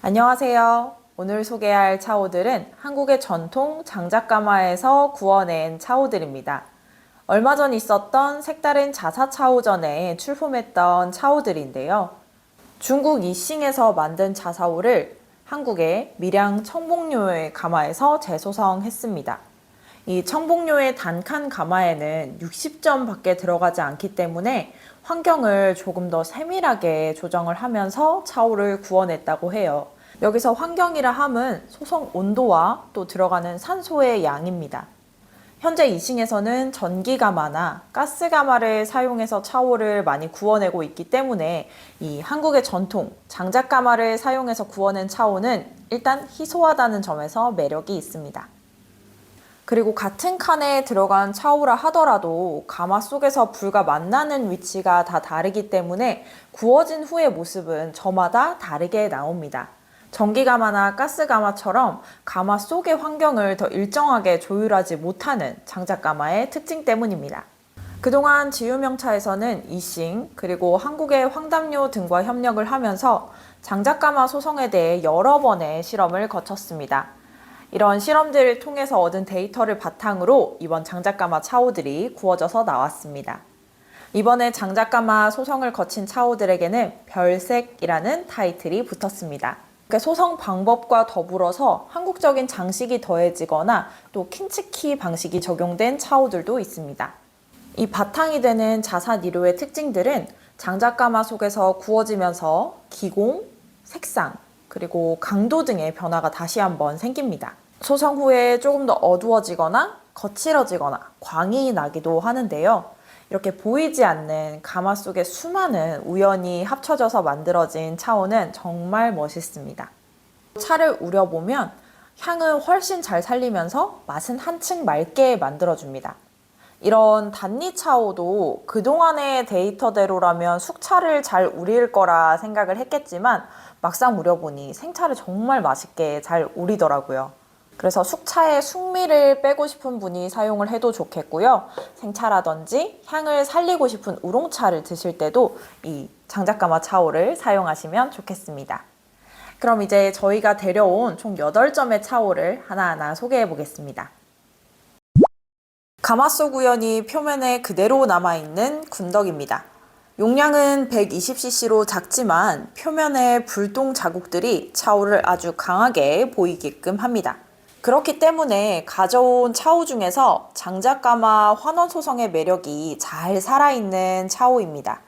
안녕하세요. 오늘 소개할 차오들은 한국의 전통 장작가마에서 구워낸 차오들입니다. 얼마 전 있었던 색다른 자사차오전에 출품했던 차오들인데요. 중국 이싱에서 만든 자사오를 한국의 밀양 청봉료의 가마에서 재소성했습니다. 이 청봉료의 단칸 가마에는 60점 밖에 들어가지 않기 때문에 환경을 조금 더 세밀하게 조정을 하면서 차오를 구워냈다고 해요. 여기서 환경이라 함은 소성 온도와 또 들어가는 산소의 양입니다. 현재 이싱에서는 전기가마나 가스가마를 사용해서 차오를 많이 구워내고 있기 때문에 이 한국의 전통 장작가마를 사용해서 구워낸 차오는 일단 희소하다는 점에서 매력이 있습니다. 그리고 같은 칸에 들어간 차오라 하더라도 가마 속에서 불과 만나는 위치가 다 다르기 때문에 구워진 후의 모습은 저마다 다르게 나옵니다. 전기가마나 가스가마처럼 가마 속의 환경을 더 일정하게 조율하지 못하는 장작가마의 특징 때문입니다. 그동안 지유명차에서는 이싱 그리고 한국의 황담료 등과 협력을 하면서 장작가마 소성에 대해 여러 번의 실험을 거쳤습니다. 이런 실험들을 통해서 얻은 데이터를 바탕으로 이번 장작가마 차오들이 구워져서 나왔습니다. 이번에 장작가마 소성을 거친 차오들에게는 별색이라는 타이틀이 붙었습니다. 소성 방법과 더불어서 한국적인 장식이 더해지거나 또 킨츠키 방식이 적용된 차오들도 있습니다. 이 바탕이 되는 자사니료의 특징들은 장작가마 속에서 구워지면서 기공, 색상, 그리고 강도 등의 변화가 다시 한번 생깁니다. 소성 후에 조금 더 어두워지거나 거칠어지거나 광이 나기도 하는데요. 이렇게 보이지 않는 가마 속의 수많은 우연이 합쳐져서 만들어진 차오는 정말 멋있습니다. 차를 우려보면 향은 훨씬 잘 살리면서 맛은 한층 맑게 만들어줍니다. 이런 단니 차오도 그동안의 데이터대로라면 숙차를 잘 우릴 거라 생각을 했겠지만 막상 우려보니 생차를 정말 맛있게 잘 우리더라고요. 그래서 숙차의 숙미를 빼고 싶은 분이 사용을 해도 좋겠고요. 생차라든지 향을 살리고 싶은 우롱차를 드실 때도 이 장작가마 차오를 사용하시면 좋겠습니다. 그럼 이제 저희가 데려온 총 8점의 차오를 하나하나 소개해 보겠습니다. 가마 속 우연이 표면에 그대로 남아있는 군덕입니다. 용량은 120cc로 작지만 표면의 불똥 자국들이 차오를 아주 강하게 보이게끔 합니다. 그렇기 때문에 가져온 차오 중에서 장작가마 환원소성의 매력이 잘 살아있는 차오입니다.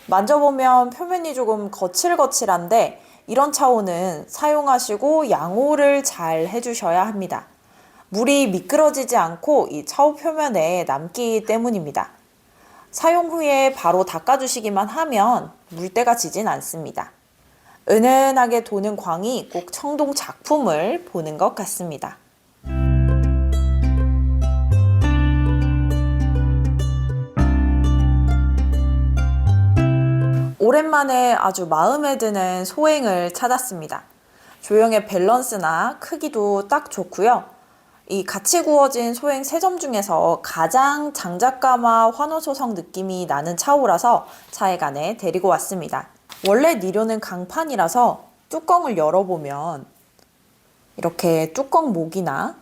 만져보면 표면이 조금 거칠거칠한데 이런 차오는 사용하시고 양호를 잘 해주셔야 합니다. 물이 미끄러지지 않고 이 차오 표면에 남기 때문입니다. 사용 후에 바로 닦아주시기만 하면 물때가 지진 않습니다. 은은하게 도는 광이 꼭 청동 작품을 보는 것 같습니다. 오랜만에 아주 마음에 드는 소행을 찾았습니다. 조형의 밸런스나 크기도 딱 좋고요. 이 같이 구워진 소행 3점 중에서 가장 장작가마 환호소성 느낌이 나는 차오라서 차에간에 데리고 왔습니다. 원래 니료는 강판이라서 뚜껑을 열어보면 이렇게 뚜껑 목이나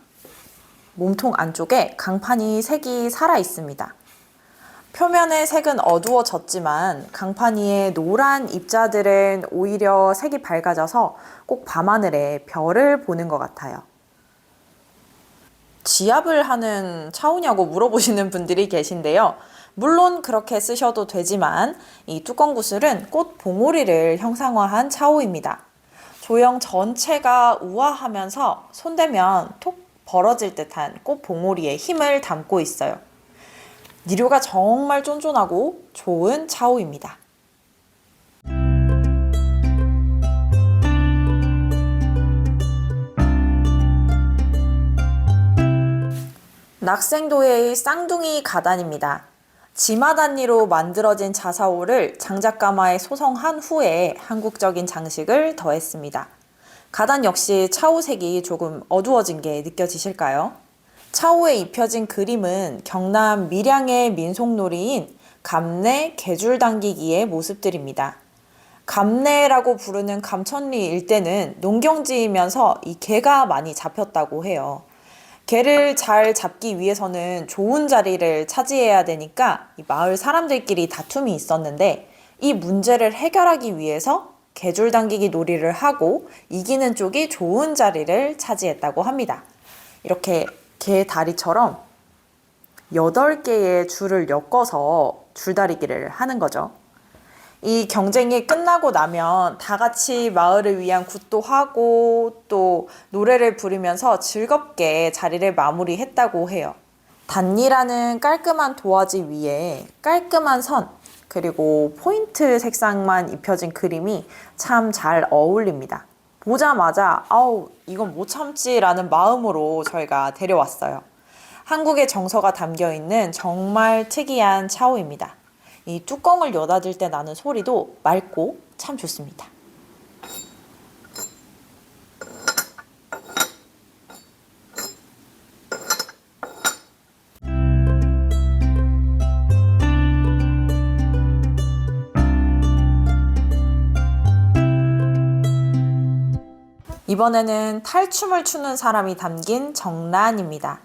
몸통 안쪽에 강판이 색이 살아 있습니다. 표면의 색은 어두워졌지만 강판 위의 노란 입자들은 오히려 색이 밝아져서 꼭 밤하늘에 별을 보는 것 같아요. 지압을 하는 차오냐고 물어보시는 분들이 계신데요. 물론 그렇게 쓰셔도 되지만 이 뚜껑 구슬은 꽃 봉오리를 형상화한 차오입니다. 조형 전체가 우아하면서 손대면 톡 벌어질 듯한 꽃 봉오리의 힘을 담고 있어요. 니료가 정말 쫀쫀하고 좋은 차오입니다. 낙생도의 쌍둥이 가단입니다. 지마단니로 만들어진 자사오를 장작가마에 소성한 후에 한국적인 장식을 더했습니다. 가단 역시 차오색이 조금 어두워진 게 느껴지실까요? 차오에 입혀진 그림은 경남 밀양의 민속놀이인 감내 개줄 당기기의 모습들입니다. 감내라고 부르는 감천리 일대는 농경지이면서 이 개가 많이 잡혔다고 해요. 개를 잘 잡기 위해서는 좋은 자리를 차지해야 되니까 이 마을 사람들끼리 다툼이 있었는데, 이 문제를 해결하기 위해서 개줄 당기기 놀이를 하고 이기는 쪽이 좋은 자리를 차지했다고 합니다. 이렇게 개 다리처럼 8개의 줄을 엮어서 줄다리기를 하는 거죠. 이 경쟁이 끝나고 나면 다 같이 마을을 위한 굿도 하고 또 노래를 부르면서 즐겁게 자리를 마무리했다고 해요. 단이라는 깔끔한 도화지 위에 깔끔한 선, 그리고 포인트 색상만 입혀진 그림이 참 잘 어울립니다. 보자마자 아우 이건 못 참지라는 마음으로 저희가 데려왔어요. 한국의 정서가 담겨 있는 정말 특이한 차오입니다. 이 뚜껑을 여닫을 때 나는 소리도 맑고 참 좋습니다. 이번에는 탈춤을 추는 사람이 담긴 정란입니다.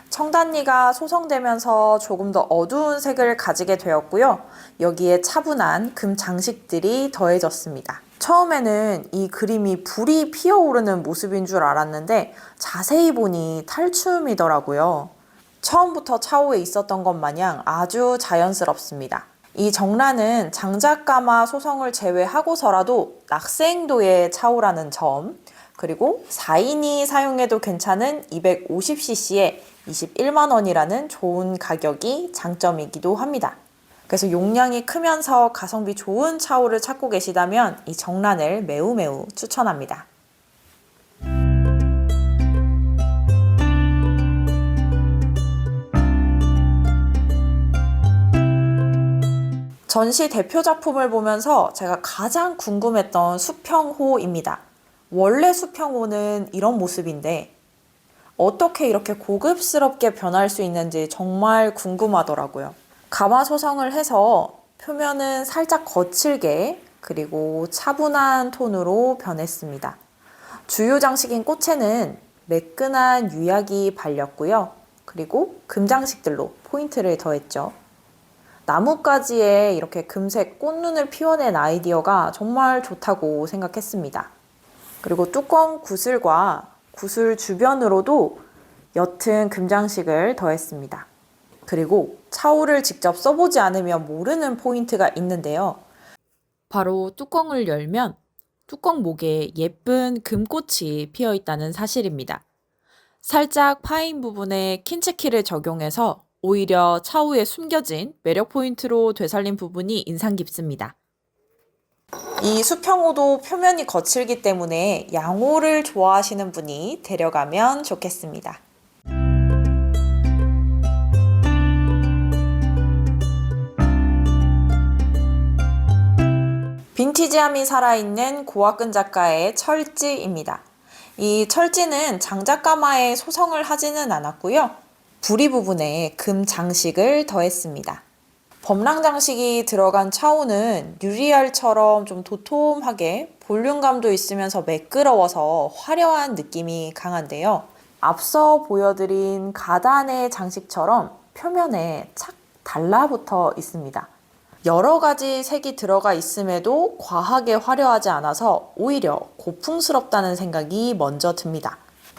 청단리가 소성되면서 조금 더 어두운 색을 가지게 되었고요. 여기에 차분한 금 장식들이 더해졌습니다. 처음에는 이 그림이 불이 피어오르는 모습인 줄 알았는데 자세히 보니 탈춤이더라고요. 처음부터 차오에 있었던 것 마냥 아주 자연스럽습니다. 이 정란은 장작가마 소성을 제외하고서라도 낙생도의 차오라는 점, 그리고 4인이 사용해도 괜찮은 250cc에 21만 원이라는 좋은 가격이 장점이기도 합니다. 그래서 용량이 크면서 가성비 좋은 차오를 찾고 계시다면 이 정란을 매우 추천합니다. 전시 대표 작품을 보면서 제가 가장 궁금했던 수평호입니다. 원래 수평호는 이런 모습인데 어떻게 이렇게 고급스럽게 변할 수 있는지 정말 궁금하더라고요. 가마 소성을 해서 표면은 살짝 거칠게 그리고 차분한 톤으로 변했습니다. 주요 장식인 꽃에는 매끈한 유약이 발렸고요. 그리고 금장식들로 포인트를 더했죠. 나뭇가지에 이렇게 금색 꽃눈을 피워낸 아이디어가 정말 좋다고 생각했습니다. 그리고 뚜껑 구슬과 구슬 주변으로도 옅은 금장식을 더했습니다. 그리고 차오를 직접 써보지 않으면 모르는 포인트가 있는데요. 바로 뚜껑을 열면 뚜껑 목에 예쁜 금꽃이 피어 있다는 사실입니다. 살짝 파인 부분에 킨체키를 적용해서 오히려 차오에 숨겨진 매력 포인트로 되살린 부분이 인상 깊습니다. 이 수평호도 표면이 거칠기 때문에 양호를 좋아하시는 분이 데려가면 좋겠습니다. 빈티지함이 살아있는 고학근 작가의 철지입니다. 이 철지는 장작가마에 소성을 하지는 않았고요. 부리 부분에 금 장식을 더했습니다. 범랑 장식이 들어간 차오는 유리알처럼 좀 도톰하게 볼륨감도 있으면서 매끄러워서 화려한 느낌이 강한데요. 앞서 보여드린 가단의 장식처럼 표면에 착 달라붙어 있습니다. 여러 가지 색이 들어가 있음에도 과하게 화려하지 않아서 오히려 고풍스럽다는 생각이 먼저 듭니다.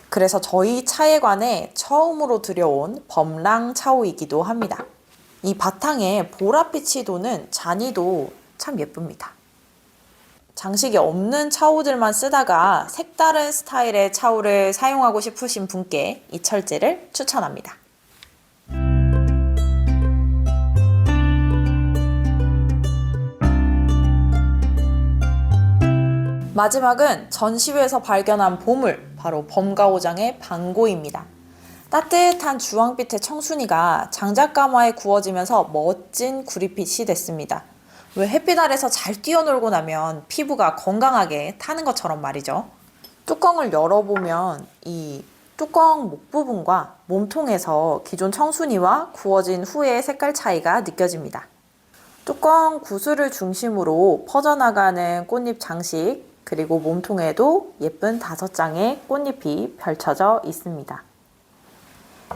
그래서 저희 차에 관해 처음으로 들여온 범랑 차오이기도 합니다. 이 바탕에 보랏빛이 도는 잔이도 참 예쁩니다. 장식이 없는 차오들만 쓰다가 색다른 스타일의 차오를 사용하고 싶으신 분께 이 철제를 추천합니다. 마지막은 전시회에서 발견한 보물, 바로 범가오장의 방고입니다. 따뜻한 주황빛의 청순이가 장작가마에 구워지면서 멋진 구릿빛이 됐습니다. 왜 햇빛 아래서 잘 뛰어놀고 나면 피부가 건강하게 타는 것처럼 말이죠. 뚜껑을 열어보면 이 뚜껑 목 부분과 몸통에서 기존 청순이와 구워진 후의 색깔 차이가 느껴집니다. 뚜껑 구슬을 중심으로 퍼져나가는 꽃잎 장식, 그리고 몸통에도 예쁜 5장의 꽃잎이 펼쳐져 있습니다.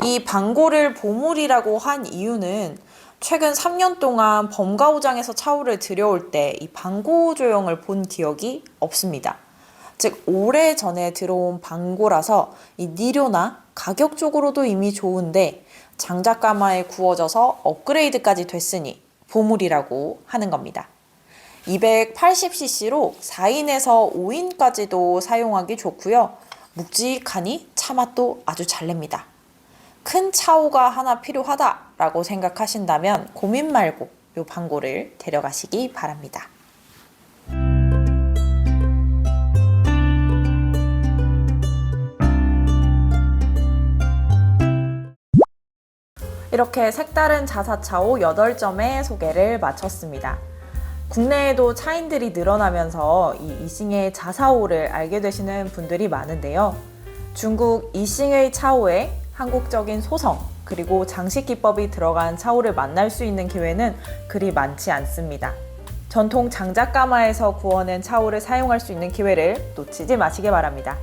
이 방고를 보물이라고 한 이유는 최근 3년 동안 범가오장에서 차오를 들여올 때 이 방고 조형을 본 기억이 없습니다. 즉 오래전에 들어온 방고라서 이 니료나 가격적으로도 이미 좋은데 장작가마에 구워져서 업그레이드까지 됐으니 보물이라고 하는 겁니다. 280cc로 4인에서 5인까지도 사용하기 좋고요. 묵직하니 차 맛도 아주 잘 냅니다. 큰 차오가 하나 필요하다라고 생각하신다면 고민 말고 이 방고를 데려가시기 바랍니다. 이렇게 색다른 자사차오 8점의 소개를 마쳤습니다. 국내에도 차인들이 늘어나면서 이 이싱의 자사오를 알게 되시는 분들이 많은데요. 중국 이싱의 차오에 한국적인 소성 그리고 장식 기법이 들어간 차오를 만날 수 있는 기회는 그리 많지 않습니다. 전통 장작가마에서 구워낸 차오를 사용할 수 있는 기회를 놓치지 마시기 바랍니다.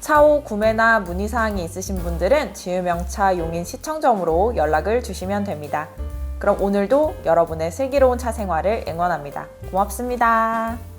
차오 구매나 문의사항이 있으신 분들은 지유명차 용인 시청점으로 연락을 주시면 됩니다. 그럼 오늘도 여러분의 슬기로운 차 생활을 응원합니다. 고맙습니다.